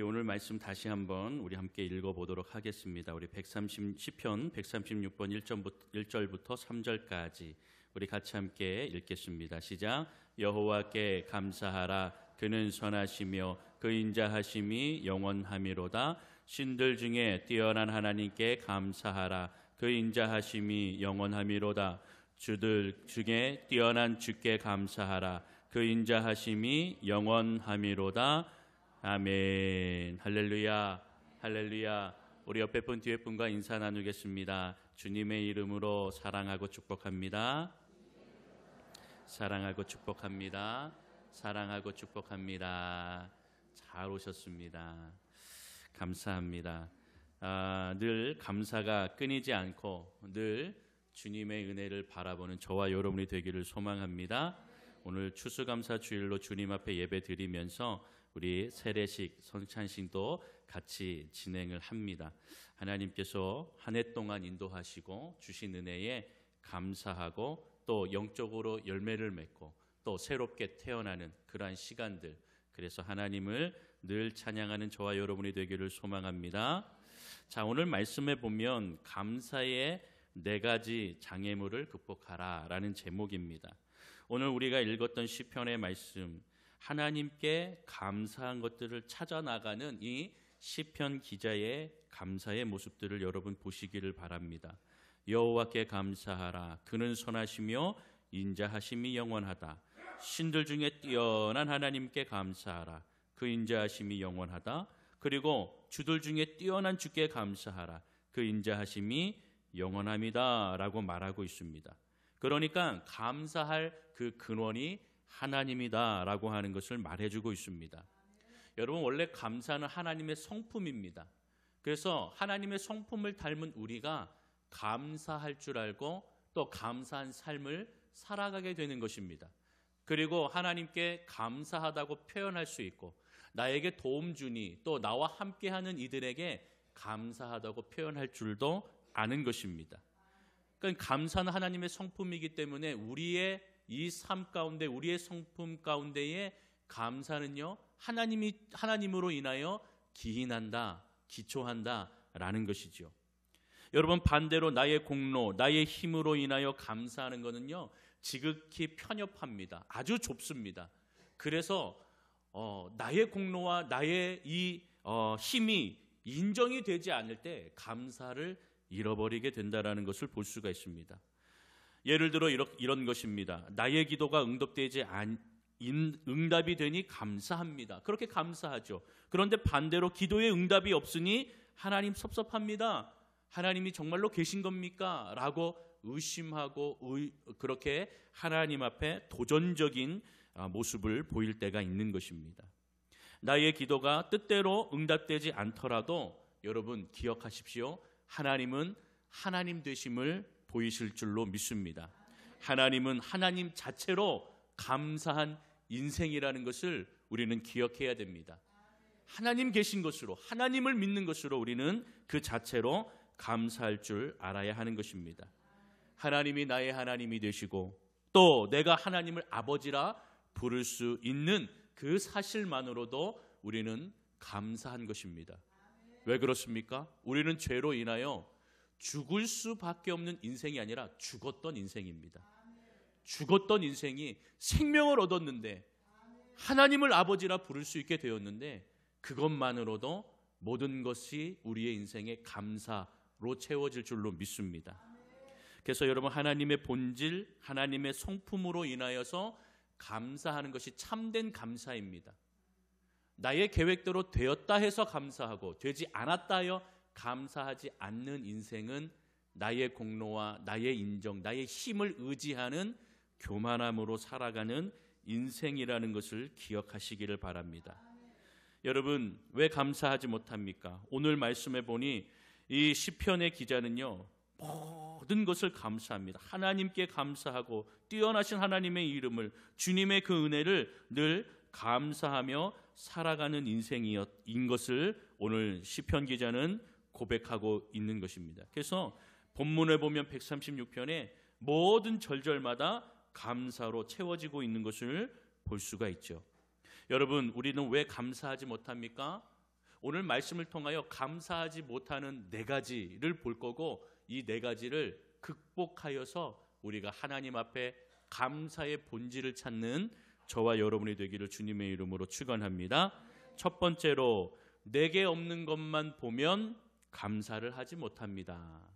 오늘 말씀 다시 한번 우리 함께 읽어보도록 하겠습니다. 우리 시편 136번 1절부터 3절까지 우리 같이 함께 읽겠습니다. 시작. 여호와께 감사하라. 그는 선하시며 그 인자하심이 영원하미로다. 신들 중에 뛰어난 하나님께 감사하라. 그 인자하심이 영원하미로다. 주들 중에 뛰어난 주께 감사하라. 그 인자하심이 영원하미로다. 아멘. 할렐루야. 할렐루야. 우리 옆에 분 뒤에 분과 인사 나누겠습니다. 주님의 이름으로 사랑하고 축복합니다. 사랑하고 축복합니다. 사랑하고 축복합니다. 잘 오셨습니다. 감사합니다. 늘 감사가 끊이지 않고 늘 주님의 은혜를 바라보는 저와 여러분이 되기를 소망합니다. 오늘 추수감사 주일로 주님 앞에 예배 드리면서 우리 세례식, 성찬식도 같이 진행을 합니다. 하나님께서 한 해 동안 인도하시고 주신 은혜에 감사하고 또 영적으로 열매를 맺고 또 새롭게 태어나는 그러한 시간들, 그래서 하나님을 늘 찬양하는 저와 여러분이 되기를 소망합니다. 자, 오늘 말씀에 보면 감사의 4가지 장애물을 극복하라 라는 제목입니다. 오늘 우리가 읽었던 시편의 말씀, 하나님께 감사한 것들을 찾아 나가는 이 시편 기자의 감사의 모습들을 여러분 보시기를 바랍니다. 여호와께 감사하라. 그는 선하시며 인자하심이 영원하다. 신들 중에 뛰어난 하나님께 감사하라. 그 인자하심이 영원하다. 그리고 주들 중에 뛰어난 주께 감사하라. 그 인자하심이 영원합니다 라고 말하고 있습니다. 그러니까 감사할 그 근원이 하나님이다 라고 하는 것을 말해주고 있습니다. 여러분, 원래 감사는 하나님의 성품입니다. 그래서 하나님의 성품을 닮은 우리가 감사할 줄 알고 또 감사한 삶을 살아가게 되는 것입니다. 그리고 하나님께 감사하다고 표현할 수 있고, 나에게 도움 주니 또 나와 함께하는 이들에게 감사하다고 표현할 줄도 아는 것입니다. 그러니까 감사는 하나님의 성품이기 때문에 우리의 이 삶 가운데, 우리의 성품 가운데에 감사는요, 하나님으로 인하여 기인한다, 기초한다 라는 것이죠. 여러분, 반대로 나의 공로, 나의 힘으로 인하여 감사하는 것은요, 지극히 편협합니다. 아주 좁습니다. 그래서 나의 공로와 나의 이 힘이 인정이 되지 않을 때 감사를 잃어버리게 된다라는 것을 볼 수가 있습니다. 예를 들어 이런 것입니다. 나의 기도가 응답이 되니 감사합니다. 그렇게 감사하죠. 그런데 반대로 기도에 응답이 없으니 하나님 섭섭합니다. 하나님이 정말로 계신 겁니까? 라고 의심하고 그렇게 하나님 앞에 도전적인 모습을 보일 때가 있는 것입니다. 나의 기도가 뜻대로 응답되지 않더라도 여러분 기억하십시오. 하나님은 하나님 되심을 보이실 줄로 믿습니다. 하나님은 하나님 자체로 감사한 인생이라는 것을 우리는 기억해야 됩니다. 하나님 계신 것으로, 하나님을 믿는 것으로 우리는 그 자체로 감사할 줄 알아야 하는 것입니다. 하나님이 나의 하나님이 되시고 또 내가 하나님을 아버지라 부를 수 있는 그 사실만으로도 우리는 감사한 것입니다. 왜 그렇습니까? 우리는 죄로 인하여 죽을 수밖에 없는 인생이 아니라 죽었던 인생입니다. 죽었던 인생이 생명을 얻었는데, 하나님을 아버지라 부를 수 있게 되었는데, 그것만으로도 모든 것이 우리의 인생의 감사로 채워질 줄로 믿습니다. 그래서 여러분, 하나님의 본질, 하나님의 성품으로 인하여서 감사하는 것이 참된 감사입니다. 나의 계획대로 되었다 해서 감사하고 되지 않았다 하여 감사하지 않는 인생은 나의 공로와 나의 인정, 나의 힘을 의지하는 교만함으로 살아가는 인생이라는 것을 기억하시기를 바랍니다. 여러분, 왜 감사하지 못합니까? 오늘 말씀해 보니 이 시편의 기자는요, 모든 것을 감사합니다. 하나님께 감사하고 뛰어나신 하나님의 이름을, 주님의 그 은혜를 늘 감사하며 살아가는 인생인 것을 오늘 시편 기자는 고백하고 있는 것입니다. 그래서 본문에 보면 136편에 모든 절절마다 감사로 채워지고 있는 것을 볼 수가 있죠. 여러분, 우리는 왜 감사하지 못합니까? 오늘 말씀을 통하여 감사하지 못하는 네 가지를 볼 거고, 이 네 가지를 극복하여서 우리가 하나님 앞에 감사의 본질을 찾는 저와 여러분이 되기를 주님의 이름으로 축원합니다. 첫 번째로, 내게 없는 것만 보면 감사를 하지 못합니다.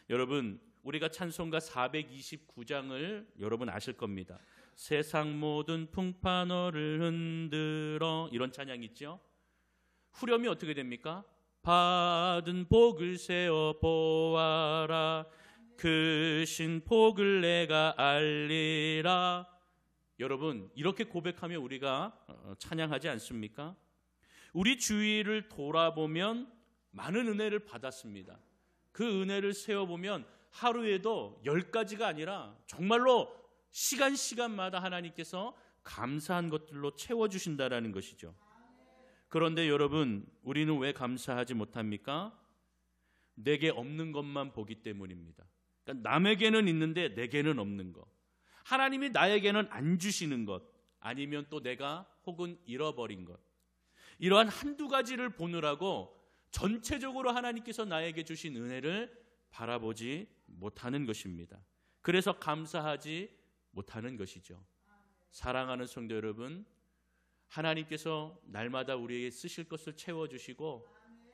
여러분, 우리가 찬송가 429장을 여러분 아실 겁니다. 세상 모든 풍파 너를 흔들어, 이런 찬양 있죠. 후렴이 어떻게 됩니까? 받은 복을 세어 보아라, 크신 복을 내가 알리라. 여러분, 이렇게 고백하며 우리가 찬양하지 않습니까? 우리 주위를 돌아보면 많은 은혜를 받았습니다. 그 은혜를 세어보면 하루에도 10가지가 아니라 정말로 시간마다 하나님께서 감사한 것들로 채워주신다라는 것이죠. 그런데 여러분, 우리는 왜 감사하지 못합니까? 내게 없는 것만 보기 때문입니다. 그러니까 남에게는 있는데 내게는 없는 것, 하나님이 나에게는 안 주시는 것, 아니면 또 내가 혹은 잃어버린 것, 이러한 한두 가지를 보느라고 전체적으로 하나님께서 나에게 주신 은혜를 바라보지 못하는 것입니다. 그래서 감사하지 못하는 것이죠. 사랑하는 성도 여러분, 하나님께서 날마다 우리에게 쓰실 것을 채워주시고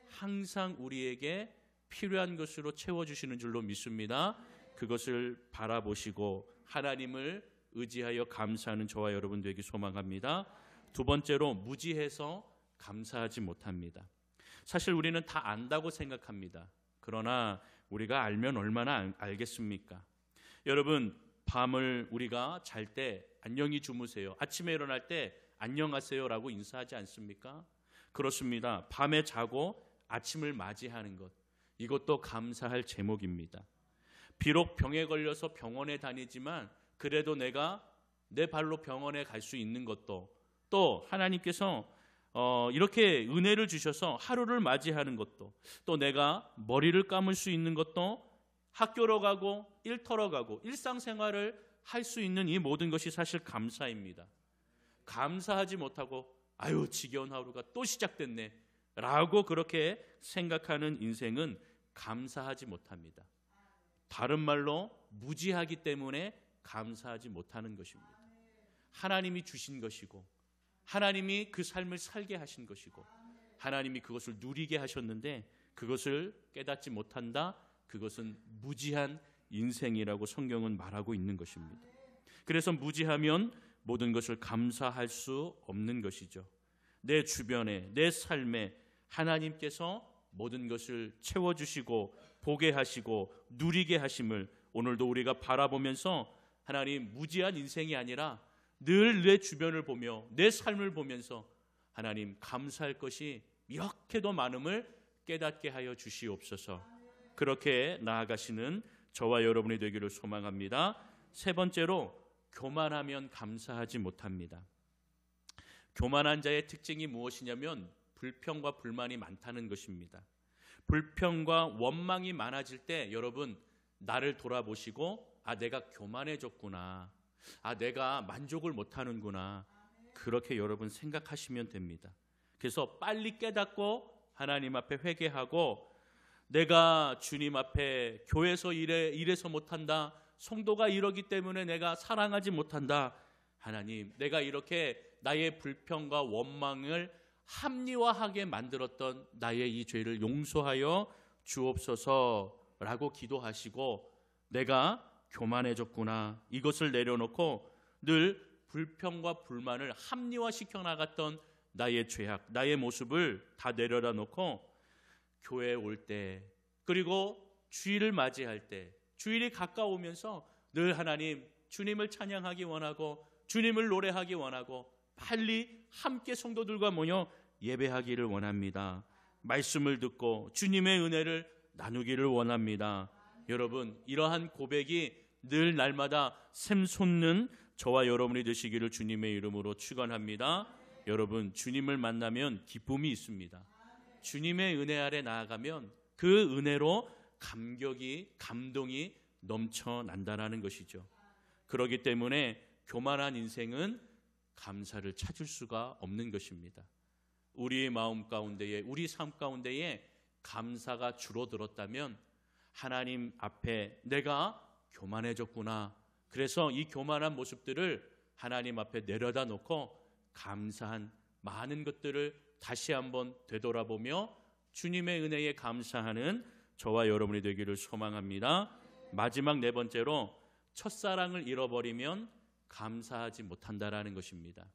항상 우리에게 필요한 것으로 채워주시는 줄로 믿습니다. 그것을 바라보시고 하나님을 의지하여 감사하는 저와 여러분 되기 소망합니다. 두 번째로, 무지해서 감사하지 못합니다. 사실 우리는 다 안다고 생각합니다. 그러나 우리가 알면 얼마나 알겠습니까? 여러분, 밤을 우리가 잘 때 안녕히 주무세요, 아침에 일어날 때 안녕하세요라고 인사하지 않습니까? 그렇습니다. 밤에 자고 아침을 맞이하는 것, 이것도 감사할 제목입니다. 비록 병에 걸려서 병원에 다니지만 그래도 내가 내 발로 병원에 갈 수 있는 것도, 또 하나님께서 이렇게 은혜를 주셔서 하루를 맞이하는 것도, 또 내가 머리를 감을 수 있는 것도, 학교로 가고 일터로 가고 일상생활을 할 수 있는 이 모든 것이 사실 감사입니다. 감사하지 못하고 아유 지겨운 하루가 또 시작됐네 라고 그렇게 생각하는 인생은 감사하지 못합니다. 다른 말로 무지하기 때문에 감사하지 못하는 것입니다. 하나님이 주신 것이고 하나님이 그 삶을 살게 하신 것이고 하나님이 그것을 누리게 하셨는데 그것을 깨닫지 못한다, 그것은 무지한 인생이라고 성경은 말하고 있는 것입니다. 그래서 무지하면 모든 것을 감사할 수 없는 것이죠. 내 주변에, 내 삶에 하나님께서 모든 것을 채워주시고 보게 하시고 누리게 하심을 오늘도 우리가 바라보면서 하나님, 무지한 인생이 아니라 늘 내 주변을 보며 내 삶을 보면서 하나님 감사할 것이 이렇게도 많음을 깨닫게 하여 주시옵소서. 그렇게 나아가시는 저와 여러분이 되기를 소망합니다. 세 번째로, 교만하면 감사하지 못합니다. 교만한 자의 특징이 무엇이냐면 불평과 불만이 많다는 것입니다. 불평과 원망이 많아질 때 여러분, 나를 돌아보시고 내가 교만해졌구나, 내가 만족을 못하는구나, 그렇게 여러분 생각하시면 됩니다. 그래서 빨리 깨닫고 하나님 앞에 회개하고, 내가 주님 앞에 교회에서 이래서 못한다, 성도가 이러기 때문에 내가 사랑하지 못한다, 하나님 내가 이렇게 나의 불평과 원망을 합리화하게 만들었던 나의 이 죄를 용서하여 주옵소서라고 기도하시고, 내가 교만해졌구나, 이것을 내려놓고 늘 불평과 불만을 합리화시켜 나갔던 나의 죄악, 나의 모습을 다 내려다 놓고 교회에 올 때, 그리고 주일을 맞이할 때, 주일이 가까우면서 늘 하나님, 주님을 찬양하기 원하고 주님을 노래하기 원하고 빨리 함께 성도들과 모여 예배하기를 원합니다. 말씀을 듣고 주님의 은혜를 나누기를 원합니다. 여러분, 이러한 고백이 늘 날마다 샘솟는 저와 여러분이 되시기를 주님의 이름으로 축원합니다. 여러분, 주님을 만나면 기쁨이 있습니다. 주님의 은혜 아래 나아가면 그 은혜로 감동이 넘쳐난다는 것이죠. 그렇기 때문에 교만한 인생은 감사를 찾을 수가 없는 것입니다. 우리의 마음 가운데에, 우리 삶 가운데에 감사가 줄어들었다면 하나님 앞에 내가 교만해졌구나. 그래서 이 교만한 모습들을 하나님 앞에 내려다 놓고 감사한 많은 것들을 다시 한번 되돌아보며 주님의 은혜에 감사하는 저와 여러분이 되기를 소망합니다. 마지막 네 번째로, 첫사랑을 잃어버리면 감사하지 못한다라는 것입니다.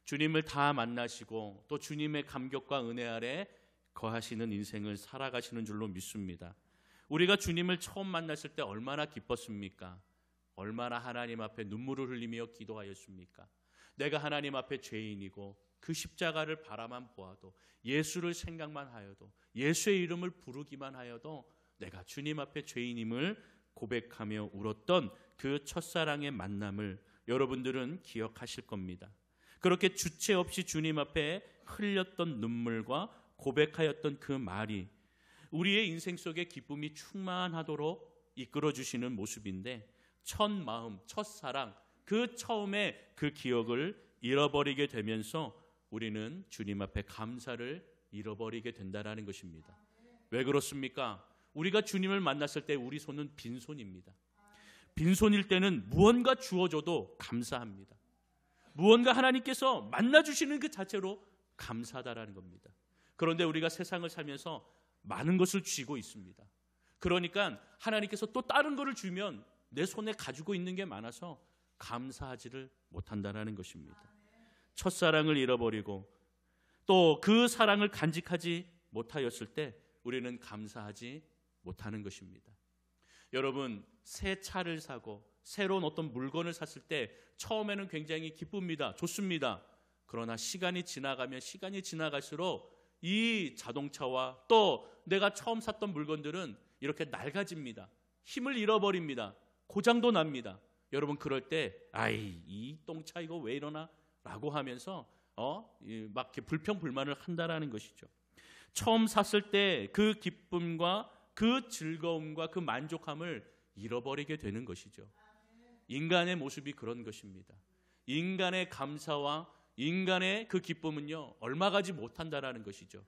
주님을 다 만나시고 또 주님의 감격과 은혜 아래 거하시는 인생을 살아가시는 줄로 믿습니다. 우리가 주님을 처음 만났을 때 얼마나 기뻤습니까? 얼마나 하나님 앞에 눈물을 흘리며 기도하였습니까? 내가 하나님 앞에 죄인이고 그 십자가를 바라만 보아도, 예수를 생각만 하여도, 예수의 이름을 부르기만 하여도 내가 주님 앞에 죄인임을 고백하며 울었던 그 첫사랑의 만남을 여러분들은 기억하실 겁니다. 그렇게 주체 없이 주님 앞에 흘렸던 눈물과 고백하였던 그 말이 우리의 인생 속에 기쁨이 충만하도록 이끌어주시는 모습인데, 첫 마음, 첫사랑, 그 처음에 그 기억을 잃어버리게 되면서 우리는 주님 앞에 감사를 잃어버리게 된다는 것입니다. 왜 그렇습니까? 우리가 주님을 만났을 때 우리 손은 빈손입니다. 빈손일 때는 무언가 주어줘도 감사합니다. 무언가 하나님께서 만나주시는 그 자체로 감사하다라는 겁니다. 그런데 우리가 세상을 살면서 많은 것을 쥐고 있습니다. 그러니까 하나님께서 또 다른 것을 주면 내 손에 가지고 있는 게 많아서 감사하지를 못한다는 것입니다. 첫사랑을 잃어버리고 또 그 사랑을 간직하지 못하였을 때 우리는 감사하지 못하는 것입니다. 여러분, 새 차를 사고 새로운 어떤 물건을 샀을 때 처음에는 굉장히 기쁩니다. 좋습니다. 그러나 시간이 지나가면 시간이 지나갈수록 이 자동차와 또 내가 처음 샀던 물건들은 이렇게 낡아집니다. 힘을 잃어버립니다. 고장도 납니다. 여러분, 그럴 때 아이, 이 똥차 이거 왜 이러나? 라고 하면서 막 이렇게 불평불만을 한다라는 것이죠. 처음 샀을 때 그 기쁨과 그 즐거움과 그 만족함을 잃어버리게 되는 것이죠. 인간의 모습이 그런 것입니다. 인간의 감사와 인간의 그 기쁨은요, 얼마 가지 못한다라는 것이죠.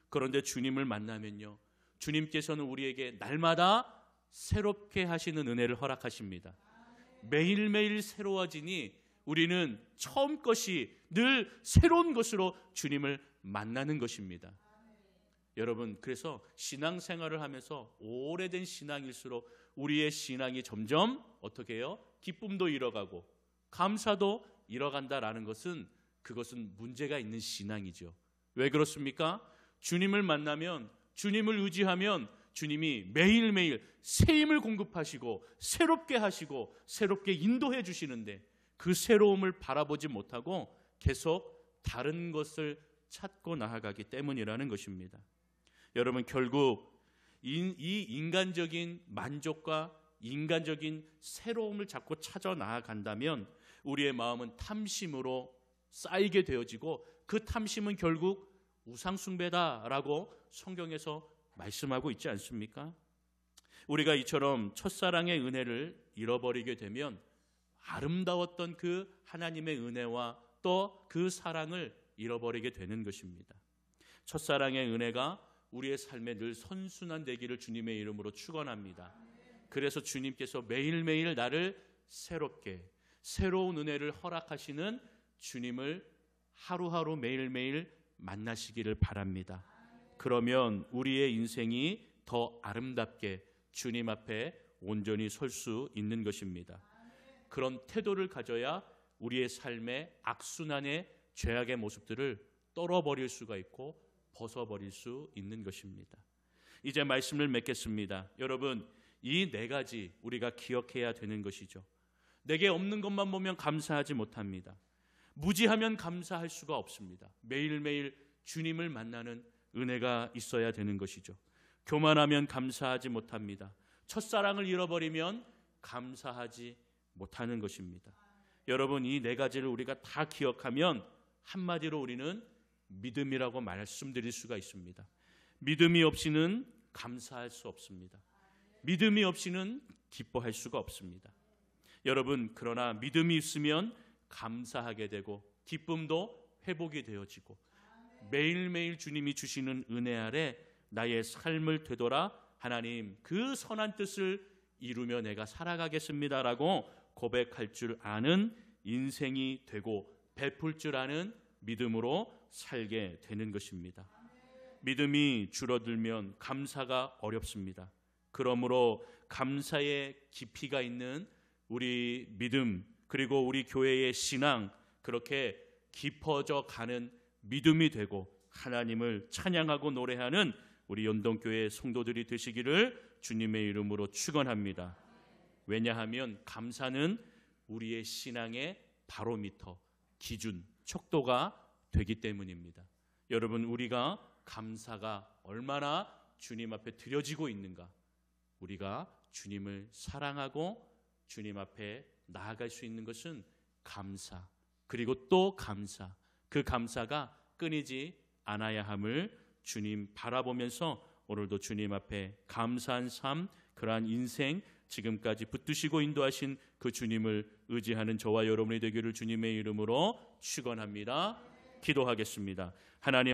그런데 주님을 만나면요, 주님께서는 우리에게 날마다 새롭게 하시는 은혜를 허락하십니다. 매일매일 새로워지니 우리는 처음 것이 늘 새로운 것으로 주님을 만나는 것입니다. 여러분, 그래서 신앙생활을 하면서 오래된 신앙일수록 우리의 신앙이 점점 어떻게 해요? 기쁨도 잃어가고 감사도 잃어간다라는 것은, 그것은 문제가 있는 신앙이죠. 왜 그렇습니까? 주님을 만나면, 주님을 의지하면 주님이 매일매일 새 힘을 공급하시고 새롭게 하시고 새롭게 인도해 주시는데, 그 새로움을 바라보지 못하고 계속 다른 것을 찾고 나아가기 때문이라는 것입니다. 여러분, 결국 이 인간적인 만족과 인간적인 새로움을 자꾸 찾아 나아간다면 우리의 마음은 탐심으로 쌓이게 되어지고, 그 탐심은 결국 우상숭배다라고 성경에서 말씀하고 있지 않습니까? 우리가 이처럼 첫사랑의 은혜를 잃어버리게 되면 아름다웠던 그 하나님의 은혜와 또 그 사랑을 잃어버리게 되는 것입니다. 첫사랑의 은혜가 우리의 삶에 늘 선순환 되기를 주님의 이름으로 축원합니다. 그래서 주님께서 매일매일 나를 새롭게, 새로운 은혜를 허락하시는 주님을 하루하루 매일매일 만나시기를 바랍니다. 그러면 우리의 인생이 더 아름답게 주님 앞에 온전히 설 수 있는 것입니다. 그런 태도를 가져야 우리의 삶의 악순환의 죄악의 모습들을 떨어버릴 수가 있고 벗어버릴 수 있는 것입니다. 이제 말씀을 맺겠습니다. 여러분, 이 네 가지 우리가 기억해야 되는 것이죠. 내게 없는 것만 보면 감사하지 못합니다. 무지하면 감사할 수가 없습니다. 매일매일 주님을 만나는 은혜가 있어야 되는 것이죠. 교만하면 감사하지 못합니다. 첫사랑을 잃어버리면 감사하지 못하는 것입니다. 여러분, 이 네 가지를 우리가 다 기억하면 한마디로 우리는 믿음이라고 말씀드릴 수가 있습니다. 믿음이 없이는 감사할 수 없습니다. 믿음이 없이는 기뻐할 수가 없습니다. 여러분, 그러나 믿음이 있으면 감사하게 되고 기쁨도 회복이 되어지고 매일매일 주님이 주시는 은혜 아래 나의 삶을 되돌아 하나님 그 선한 뜻을 이루며 내가 살아가겠습니다라고 고백할 줄 아는 인생이 되고 베풀 줄 아는 믿음으로 살게 되는 것입니다. 믿음이 줄어들면 감사가 어렵습니다. 그러므로 감사의 깊이가 있는 우리 믿음 그리고 우리 교회의 신앙 그렇게 깊어져 가는 믿음이 되고 하나님을 찬양하고 노래하는 우리 연동교회 성도들이 되시기를 주님의 이름으로 축원합니다. 왜냐하면 감사는 우리의 신앙의 바로미터, 기준, 척도가 되기 때문입니다. 여러분, 우리가 감사가 얼마나 주님 앞에 드려지고 있는가, 우리가 주님을 사랑하고 주님 앞에 나아갈 수 있는 것은 감사, 그리고 또 감사, 그 감사가 끊이지 않아야 함을 주님 바라보면서 오늘도 주님 앞에 감사한 삶, 그러한 인생 지금까지 붙드시고 인도하신 그 주님을 의지하는 저와 여러분이 되기를 주님의 이름으로 축원합니다. 기도하겠습니다. 하나님